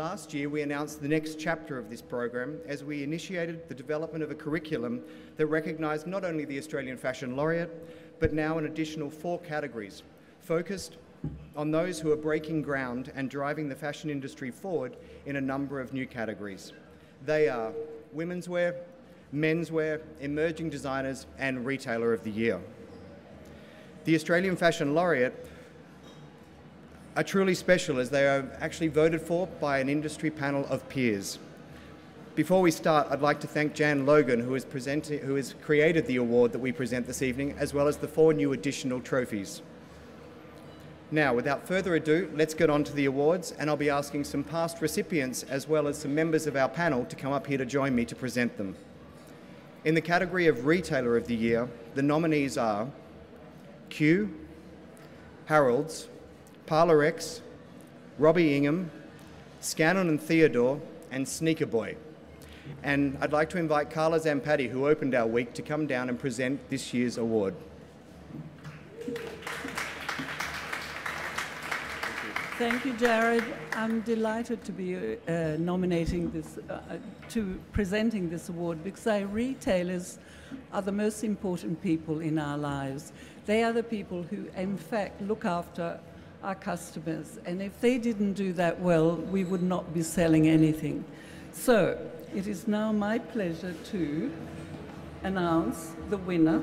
Last year, we announced the next chapter of this program as we initiated the development of a curriculum that recognised not only the Australian Fashion Laureate, but now an additional 4 categories, focused on those who are breaking ground and driving the fashion industry forward in a number of new categories. They are women's wear, menswear, emerging designers, and retailer of the year. The Australian Fashion Laureate are truly special as they are actually voted for by an industry panel of peers. Before we start, I'd like to thank Jan Logan, who has created the award that we present this evening, as well as the 4 new additional trophies. Now, without further ado, let's get on to the awards, and I'll be asking some past recipients as well as some members of our panel to come up here to join me to present them. In the category of Retailer of the Year, the nominees are Q, Harrods, Parlour X, Robbie Ingham, Scannon and Theodore, and Sneaker Boy. And I'd like to invite Carla Zampatti, who opened our week, to come down and present this year's award. Thank you, Jared. I'm delighted to be presenting this award because our retailers are the most important people in our lives. They are the people who, in fact, look after our customers, and if they didn't do that well, we would not be selling anything. So, it is now my pleasure to announce the winner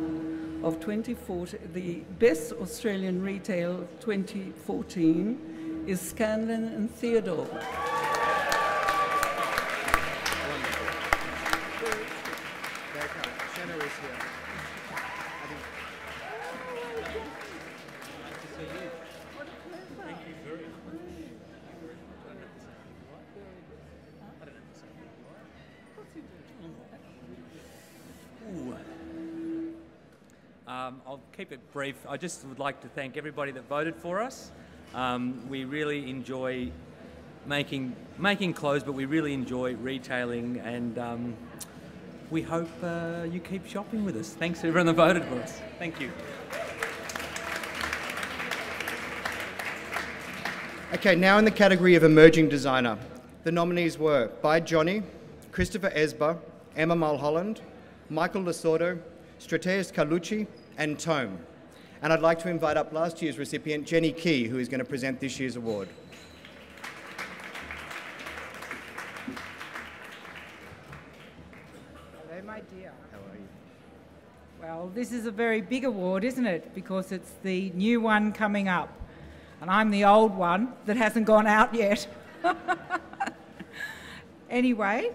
of 2014, the Best Australian Retail 2014 is Scanlon and Theodore. I'll keep it brief. I just would like to thank everybody that voted for us. We really enjoy making clothes, but we really enjoy retailing, and we hope you keep shopping with us. Thanks to everyone that voted for us. Thank you. Okay, now in the category of Emerging Designer, the nominees were By Johnny, Christopher ESBER, Emma Mulholland, Michael LO SORDO, Strateus Carlucci, and Tome. And I'd like to invite up last year's recipient, Jenny Key, who is going to present this year's award. Hello, my dear. How are you? Well, this is a very big award, isn't it? Because it's the new one coming up. And I'm the old one that hasn't gone out yet. Anyway,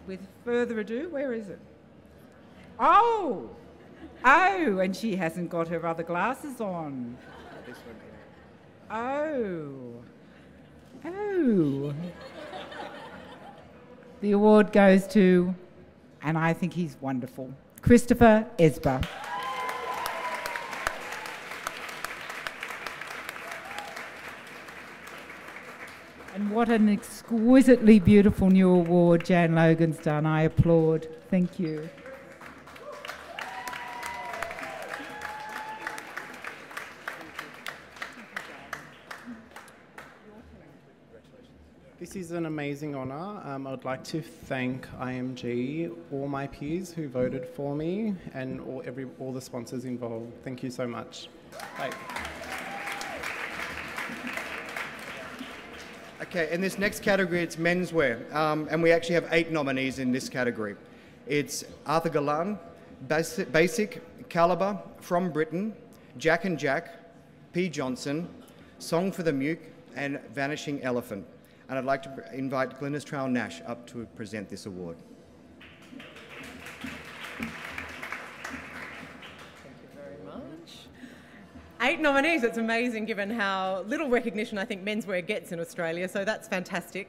with further ado, where is it? Oh! Oh, and she hasn't got her other glasses on. This one here. Oh. Oh. The award goes to, and I think he's wonderful, Christopher ESBER. And what an exquisitely beautiful new award Jan Logan's done. I applaud. Thank you. This is an amazing honour. I would like to thank IMG, all my peers who voted for me, and all the sponsors involved. Thank you so much. Bye. Okay, in this next category, it's menswear, and we actually have 8 nominees in this category. It's Arthur Galan, Basic, Calibre, From Britain, Jack and Jack, P. Johnson, Song for the Muke, and Vanishing Elephant. And I'd like to invite Glynis Trowell-Nash up to present this award. Thank you very much. 8 nominees, it's amazing given how little recognition I think menswear gets in Australia, so that's fantastic.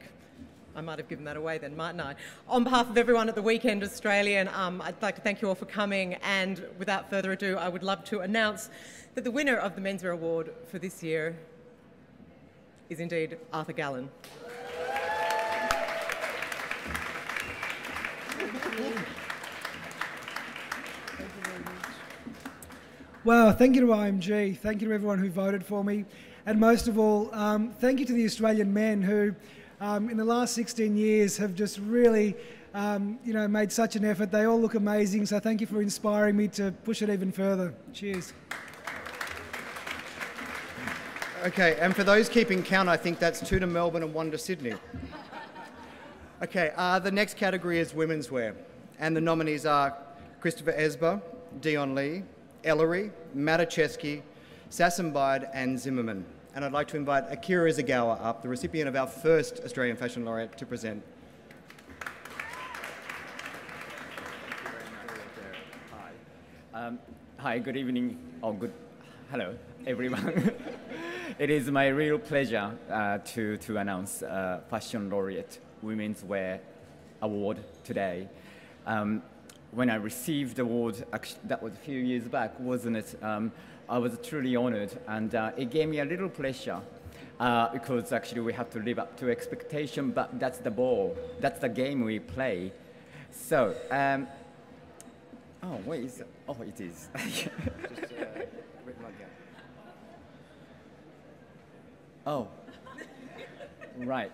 I might have given that away then, mightn't I? On behalf of everyone at the Weekend Australian, I'd like to thank you all for coming, and without further ado, I would love to announce that the winner of the Menswear Award for this year is indeed Arthur Galan. Well, thank you to IMG, thank you to everyone who voted for me, and most of all, thank you to the Australian men who in the last 16 years have just really made such an effort. They all look amazing, so thank you for inspiring me to push it even further. Cheers. Okay, and for those keeping count, I think that's 2 to Melbourne and 1 to Sydney. Okay, the next category is women's wear, and the nominees are Christopher ESBER, Dion Lee, Ellery, MATICEVSKI, Sassenbeid and Zimmerman. And I'd like to invite Akira Izagawa up, the recipient of our first Australian Fashion Laureate, to present. Hi, good evening, hello, everyone. It is my real pleasure to announce Fashion Laureate Women's Wear Award today. When I received the award, actually, that was a few years back, wasn't it? I was truly honored, and it gave me a little pressure because actually we have to live up to expectation, but that's the ball, that's the game we play. So, oh, where is it? Oh, it is. Oh, right.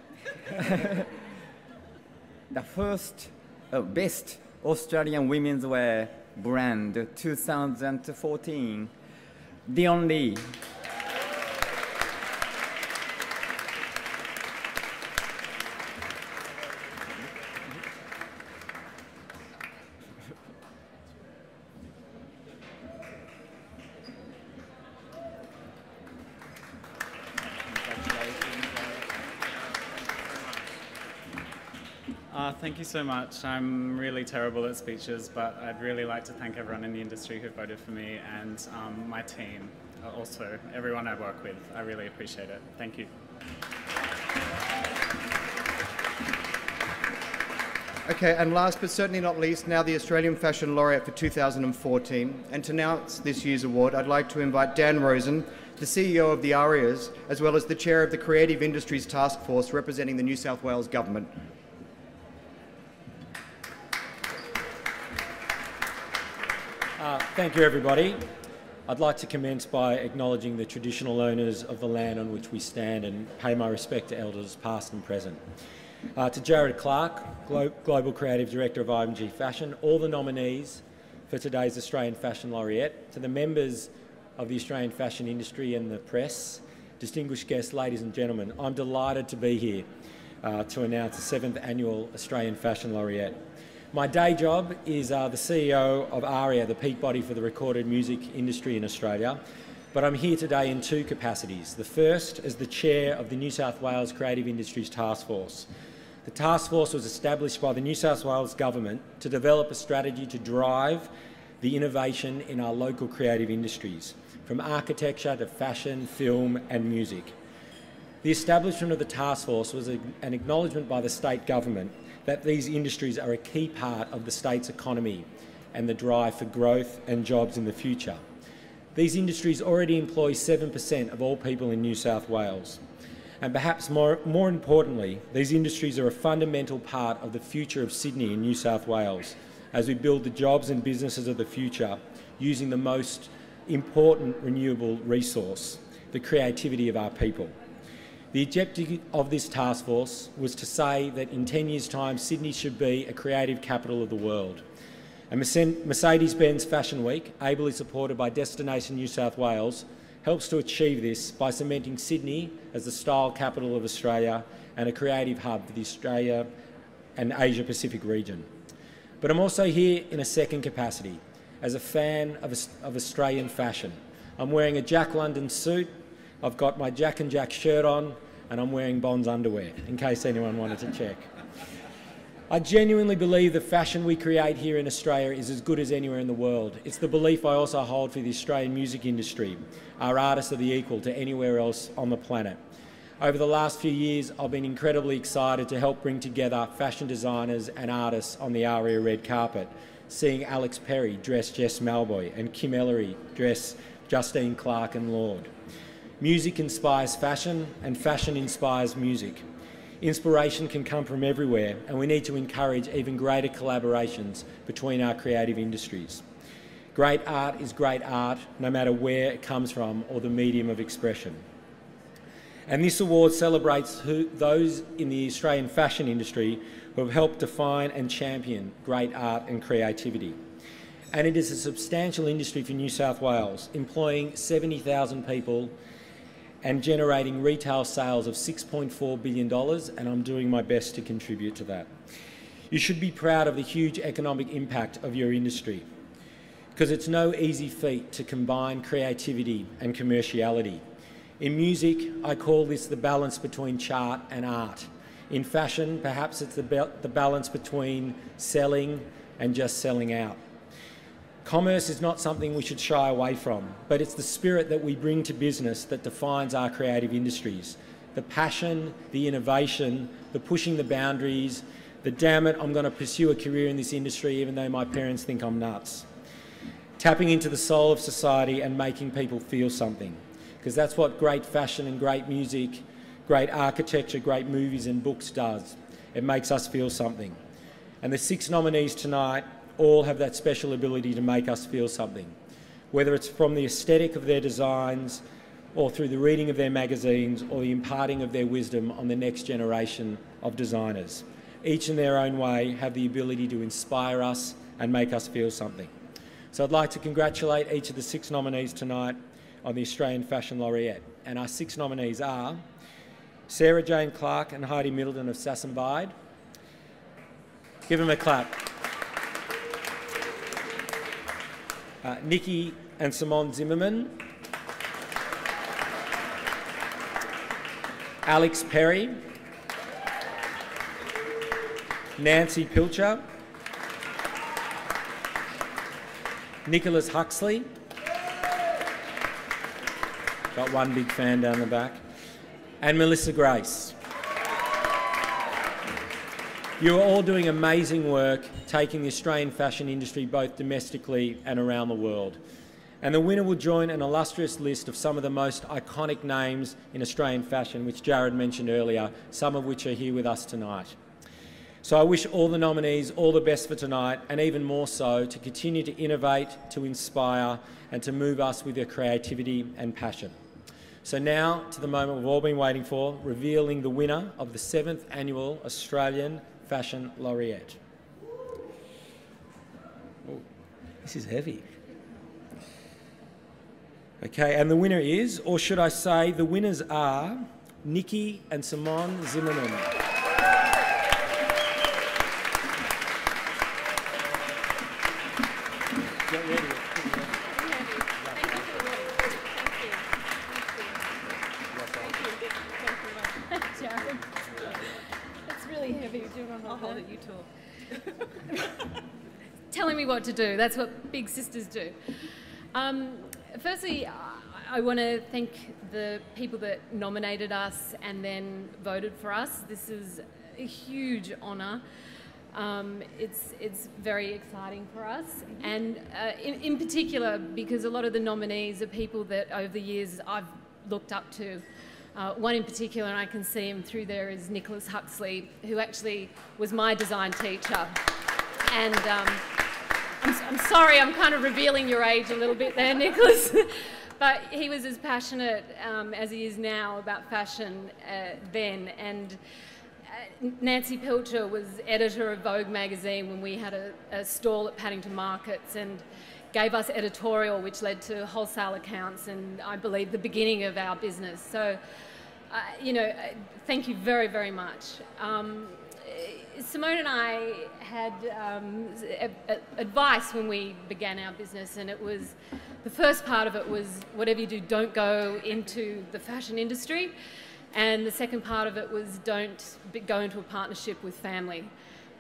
The first, best Australian women's wear brand 2014, Dion Lee. Thank you so much. I'm really terrible at speeches, but I'd really like to thank everyone in the industry who voted for me and my team, also everyone I work with. I really appreciate it. Thank you. Okay, and last but certainly not least, now the Australian Fashion Laureate for 2014. And to announce this year's award, I'd like to invite Dan Rosen, the CEO of the ARIAs, as well as the Chair of the Creative Industries Task Force representing the New South Wales Government. Thank you, everybody. I'd like to commence by acknowledging the traditional owners of the land on which we stand and pay my respect to elders past and present. To Jared Clark, Global Creative Director of IMG Fashion, all the nominees for today's Australian Fashion Laureate, to the members of the Australian fashion industry and the press, distinguished guests, ladies and gentlemen, I'm delighted to be here to announce the 7th Annual Australian Fashion Laureate. My day job is the CEO of ARIA, the peak body for the recorded music industry in Australia, but I'm here today in 2 capacities. The first as the Chair of the New South Wales Creative Industries Task Force. The task force was established by the New South Wales Government to develop a strategy to drive the innovation in our local creative industries, from architecture to fashion, film and music. The establishment of the task force was an acknowledgement by the state government that these industries are a key part of the state's economy and the drive for growth and jobs in the future. These industries already employ 7% of all people in New South Wales. And perhaps more importantly, these industries are a fundamental part of the future of Sydney and New South Wales as we build the jobs and businesses of the future using the most important renewable resource, the creativity of our people. The objective of this task force was to say that in 10 years' time, Sydney should be a creative capital of the world. And Mercedes-Benz Fashion Week, ably supported by Destination New South Wales, helps to achieve this by cementing Sydney as the style capital of Australia and a creative hub for the Australia and Asia Pacific region. But I'm also here in a second capacity, as a fan of Australian fashion. I'm wearing a Jack London suit, I've got my Jack and Jack shirt on, and I'm wearing Bond's underwear, in case anyone wanted to check. I genuinely believe the fashion we create here in Australia is as good as anywhere in the world. It's the belief I also hold for the Australian music industry. Our artists are the equal to anywhere else on the planet. Over the last few years, I've been incredibly excited to help bring together fashion designers and artists on the ARIA red carpet, seeing Alex Perry dress Jess Malboy and Kim Ellery dress Justine Clark and Lord. Music inspires fashion, and fashion inspires music. Inspiration can come from everywhere, and we need to encourage even greater collaborations between our creative industries. Great art is great art, no matter where it comes from or the medium of expression. And this award celebrates those in the Australian fashion industry who have helped define and champion great art and creativity. And it is a substantial industry for New South Wales, employing 70,000 people and generating retail sales of $6.4 billion, and I'm doing my best to contribute to that. You should be proud of the huge economic impact of your industry, because it's no easy feat to combine creativity and commerciality. In music, I call this the balance between chart and art. In fashion, perhaps it's the balance between selling and just selling out. Commerce is not something we should shy away from, but it's the spirit that we bring to business that defines our creative industries. The passion, the innovation, the pushing the boundaries, the damn it, I'm going to pursue a career in this industry even though my parents think I'm nuts. Tapping into the soul of society and making people feel something, because that's what great fashion and great music, great architecture, great movies and books does. It makes us feel something. And the 6 nominees tonight all have that special ability to make us feel something, whether it's from the aesthetic of their designs or through the reading of their magazines or the imparting of their wisdom on the next generation of designers. Each in their own way have the ability to inspire us and make us feel something. So I'd like to congratulate each of the 6 nominees tonight on the Australian Fashion Laureate. And our 6 nominees are Sarah Jane Clark and Heidi Middleton of Sassenbide. Give them a clap. Nikki and Simone Zimmerman. Alex Perry. Nancy Pilcher. Nicholas Huxley. Got one big fan down the back. And Melissa Grace. You are all doing amazing work taking the Australian fashion industry both domestically and around the world. And the winner will join an illustrious list of some of the most iconic names in Australian fashion, which Jared mentioned earlier, some of which are here with us tonight. So I wish all the nominees all the best for tonight, and even more so to continue to innovate, to inspire and to move us with their creativity and passion. So now to the moment we've all been waiting for, revealing the winner of the 7th Annual Australian Fashion Laureate. Oh, this is heavy. Okay, and the winner is, or should I say, the winners are Nikki and Simone Zimmerman. Telling me what to do. That's what big sisters do. Firstly, I want to thank the people that nominated us and then voted for us. This is a huge honour. It's very exciting for us, and in particular because a lot of the nominees are people that over the years I've looked up to. One in particular, and I can see him through there, is Nicholas Huxley, who actually was my design teacher. And I'm sorry, I'm kind of revealing your age a little bit there, Nicholas. But he was as passionate as he is now about fashion then. And Nancy Pilcher was editor of Vogue magazine when we had a stall at Paddington Markets, and gave us editorial, which led to wholesale accounts and I believe the beginning of our business. So, you know, thank you very, very much. Simone and I had advice when we began our business, and it was, the first part of it was, whatever you do, don't go into the fashion industry. And the second part of it was, don't go into a partnership with family.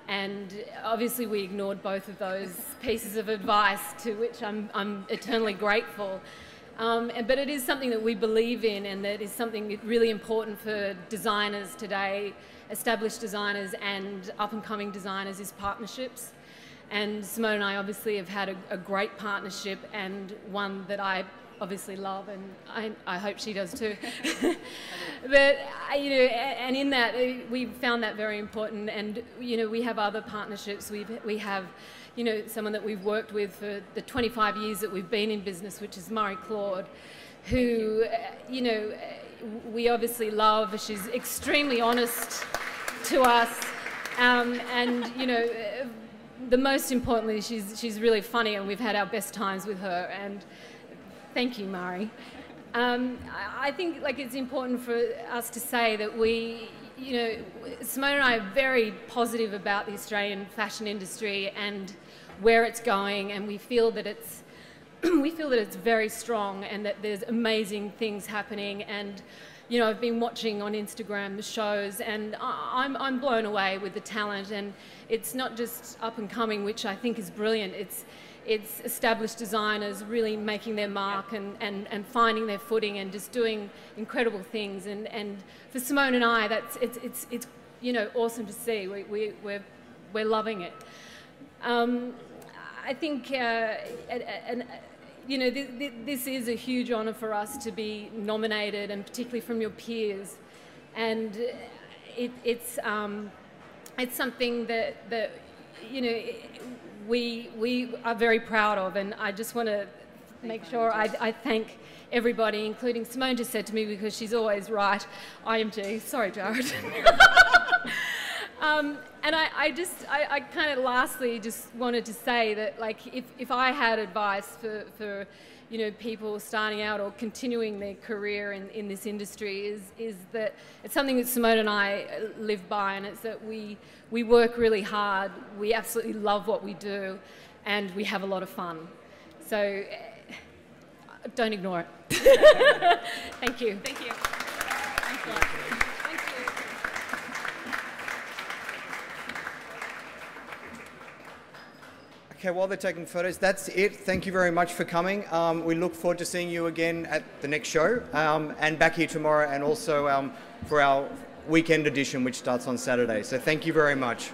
And obviously we ignored both of those pieces of advice, to which I'm eternally grateful. But it is something that we believe in, and that is something really important for designers today, established designers and up-and-coming designers, is partnerships. And Simone and I obviously have had a great partnership, and one that I obviously love, and I hope she does too. But, you know, and in that, we found that very important. And, you know, we have other partnerships. We have, you know, someone that we've worked with for the 25 years that we've been in business, which is Murray Claude, who, you know, we obviously love. She's extremely honest to us, and you know, the most importantly, she's really funny, and we've had our best times with her. And thank you, Mari. I think like it's important for us to say that we, you know, Simone and I are very positive about the Australian fashion industry and where it's going, and we feel that it's very strong and that there's amazing things happening. And you know, I've been watching on Instagram the shows, and I'm blown away with the talent. And it's not just up and coming, which I think is brilliant. It's established designers really making their mark and finding their footing and just doing incredible things. And for Simone and I, it's you know, awesome to see. We're loving it. I think you know, this is a huge honour for us to be nominated, and particularly from your peers. And it's something that you know, we are very proud of. And I just want to make sure I thank everybody, including Simone just said to me, because she's always right, IMG, sorry Jared. And I kind of lastly just wanted to say that, like, if I had advice for you know, people starting out or continuing their career in this industry, is that it's something that Simone and I live by, and it's that we work really hard, we absolutely love what we do, and we have a lot of fun. So don't ignore it. Thank you. Thank you. Thanks a lot. Okay, while they're taking photos, that's it. Thank you very much for coming. We look forward to seeing you again at the next show, and back here tomorrow, and also for our weekend edition, which starts on Saturday. So thank you very much.